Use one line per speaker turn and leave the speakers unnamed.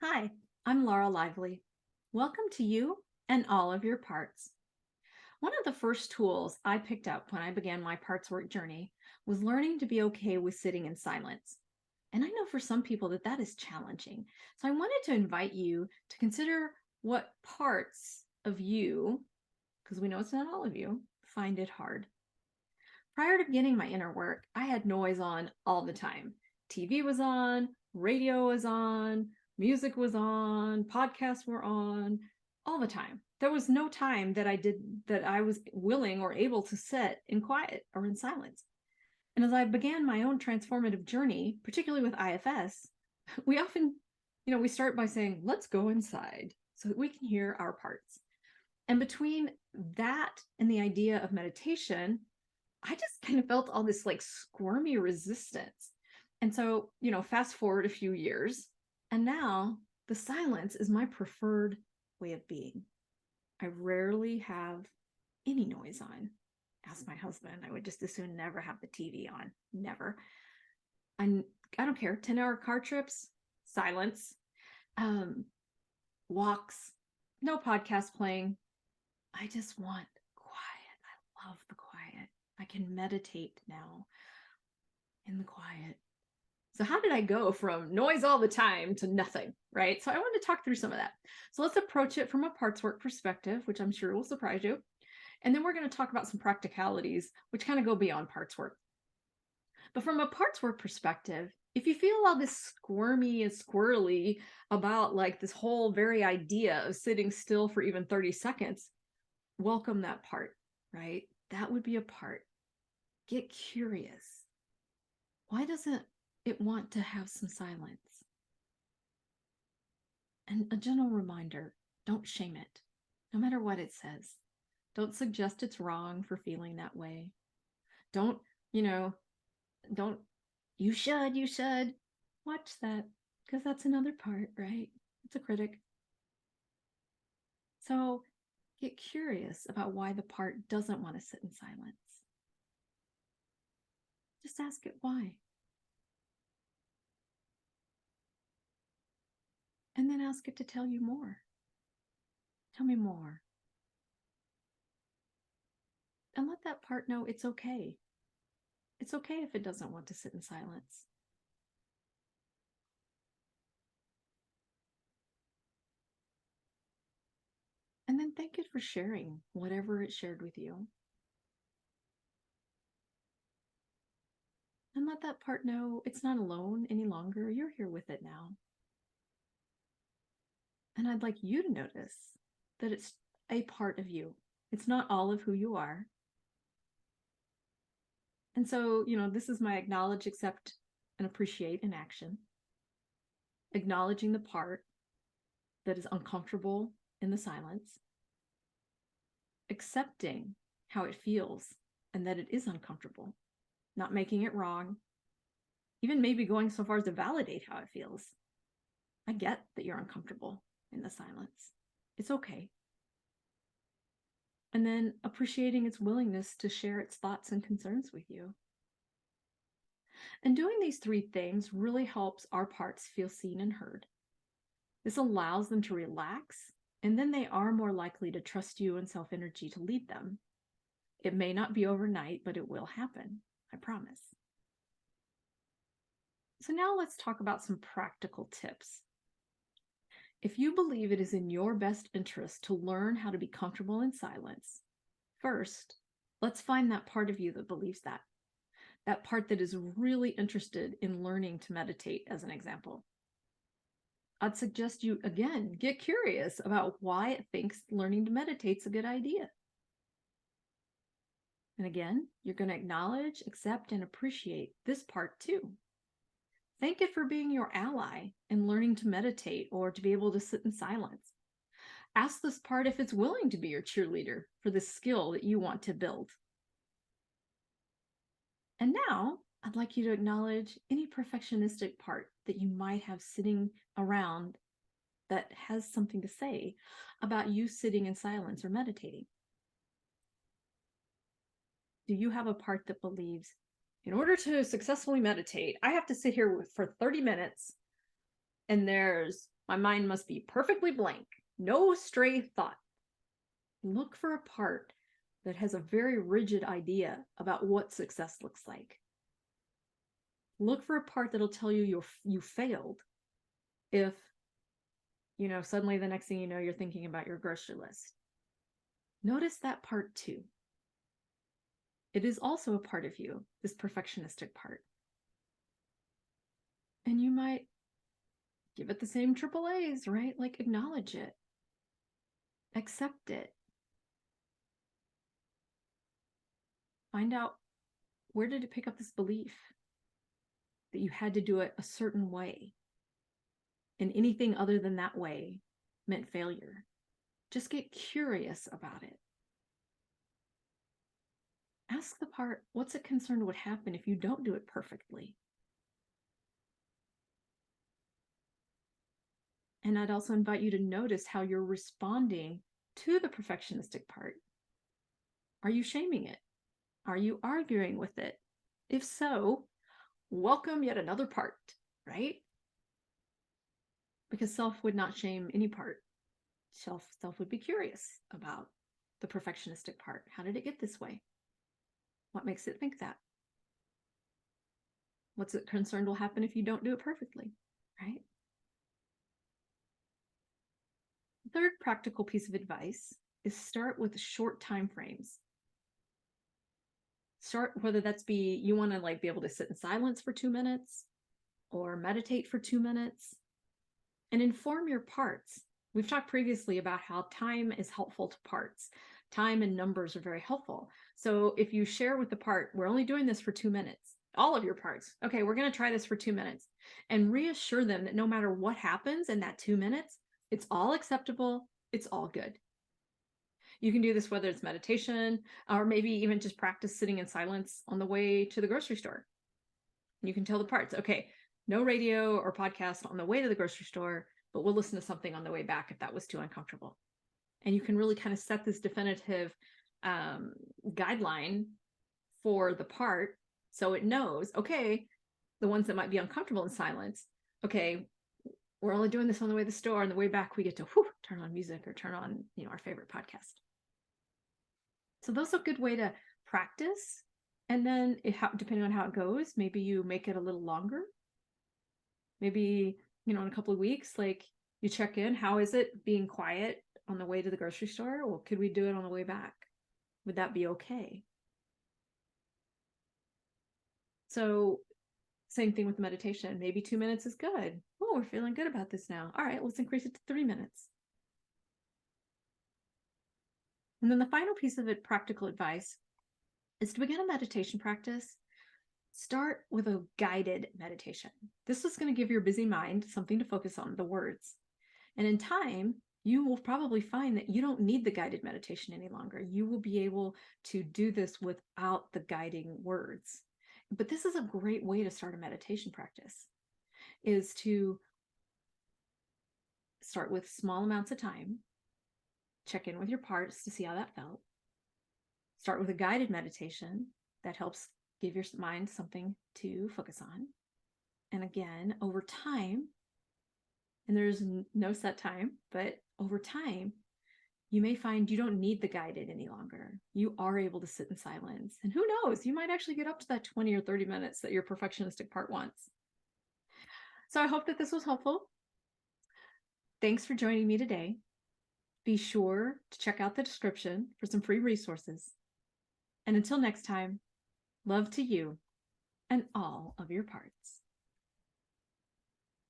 Hi, I'm Laura Lively. Welcome to you and all of your parts. One of the first tools I picked up when I began my parts work journey was learning to be okay with sitting in silence. And I know for some people that is challenging. So I wanted to invite you to consider what parts of you, because we know it's not all of you, find it hard. Prior to beginning my inner work, I had noise on all the time. TV was on, radio was on, music was on, podcasts were on, all the time. There was no time that I was willing or able to sit in quiet or in silence. And as I began my own transformative journey, particularly with IFS, we often, we start by saying, let's go inside so that we can hear our parts. And between that and the idea of meditation, I just kind of felt all this like squirmy resistance. And so, fast forward a few years, and now the silence is my preferred way of being. I rarely have any noise on. Ask my husband, I would just as soon never have the TV on. Never. And I don't care. 10-hour car trips, silence. Walks, no podcast playing. I just want quiet. I love the quiet. I can meditate now in the quiet. So how did I go from noise all the time to nothing, right? So I wanted to talk through some of that. So let's approach it from a parts work perspective, which I'm sure will surprise you. And then we're going to talk about some practicalities, which kind of go beyond parts work. But from a parts work perspective, if you feel all this squirmy and squirrely about like this whole very idea of sitting still for even 30 seconds, welcome that part, right? That would be a part. Get curious. Why doesn't it want to have some silence? And a gentle reminder, don't shame it, no matter what it says. Don't suggest it's wrong for feeling that way. Don't, don't, you should. Watch that, because that's another part, right? It's a critic. So get curious about why the part doesn't want to sit in silence. Just ask it why. And then ask it to tell you more. Tell me more. And let that part know it's okay. It's okay if it doesn't want to sit in silence. And then thank it for sharing whatever it shared with you. And let that part know it's not alone any longer. You're here with it now. And I'd like you to notice that it's a part of you. It's not all of who you are. And so, this is my acknowledge, accept, and appreciate in action. Acknowledging the part that is uncomfortable in the silence. Accepting how it feels and that it is uncomfortable. Not making it wrong. Even maybe going so far as to validate how it feels. I get that you're uncomfortable in the silence. It's okay. And then appreciating its willingness to share its thoughts and concerns with you. And doing these three things really helps our parts feel seen and heard. This allows them to relax, and then they are more likely to trust you and self-energy to lead them. It may not be overnight, but it will happen. I promise. So now let's talk about some practical tips. If you believe it is in your best interest to learn how to be comfortable in silence, first, let's find that part of you that believes that. That part that is really interested in learning to meditate, as an example. I'd suggest you, again, get curious about why it thinks learning to meditate is a good idea. And again, you're going to acknowledge, accept, and appreciate this part too. Thank it for being your ally in learning to meditate or to be able to sit in silence. Ask this part if it's willing to be your cheerleader for the skill that you want to build. And now I'd like you to acknowledge any perfectionistic part that you might have sitting around that has something to say about you sitting in silence or meditating. Do you have a part that believes, in order to successfully meditate, I have to sit here for 30 minutes and there's My mind must be perfectly blank, no stray thought. Look for a part that has a very rigid idea about what success looks like. Look for a part that'll tell you you failed if, suddenly the next thing you know, you're thinking about your grocery list. Notice that part too. It is also a part of you, this perfectionistic part. And you might give it the same triple A's, right? Like acknowledge it, accept it. Find out, where did it pick up this belief that you had to do it a certain way? And anything other than that way meant failure. Just get curious about it. Ask the part, what's it concerned would happen if you don't do it perfectly? And I'd also invite you to notice how you're responding to the perfectionistic part. Are you shaming it? Are you arguing with it? If so, welcome yet another part, right? Because self would not shame any part. Self would be curious about the perfectionistic part. How did it get this way? What makes it think that? What's it concerned will happen if you don't do it perfectly, right? Third practical piece of advice is start with short time frames. Start, whether that's you want to be able to sit in silence for 2 minutes or meditate for 2 minutes, and inform your parts. We've talked previously about how time is helpful to parts. Time and numbers are very helpful. So if you share with the part, we're only doing this for 2 minutes, all of your parts. Okay, we're going to try this for 2 minutes, and reassure them that no matter what happens in that 2 minutes, it's all acceptable. It's all good. You can do this whether it's meditation or maybe even just practice sitting in silence on the way to the grocery store. You can tell the parts, okay, no radio or podcast on the way to the grocery store, but we'll listen to something on the way back if that was too uncomfortable. And you can really kind of set this definitive guideline for the part so it knows, okay, the ones that might be uncomfortable in silence, okay, we're only doing this on the way to the store. On the way back, we get to turn on music or turn on, our favorite podcast. So those are a good way to practice. And then depending on how it goes, maybe you make it a little longer. Maybe, in a couple of weeks, you check in. How is it being quiet on the way to the grocery store? Or could we do it on the way back? Would that be okay? So same thing with meditation. Maybe 2 minutes is good. Oh, we're feeling good about this now. All right, let's increase it to 3 minutes. And then the final piece of practical advice is to begin a meditation practice. Start with a guided meditation. This is going to give your busy mind something to focus on, the words. And in time, you will probably find that you don't need the guided meditation any longer. You will be able to do this without the guiding words. But this is a great way to start a meditation practice, is to start with small amounts of time, check in with your parts to see how that felt. Start with a guided meditation that helps give your mind something to focus on. And again, over time, and there's no set time, but over time, you may find you don't need the guided any longer. You are able to sit in silence. And who knows, you might actually get up to that 20 or 30 minutes that your perfectionistic part wants. So I hope that this was helpful. Thanks for joining me today. Be sure to check out the description for some free resources. And until next time, love to you and all of your parts.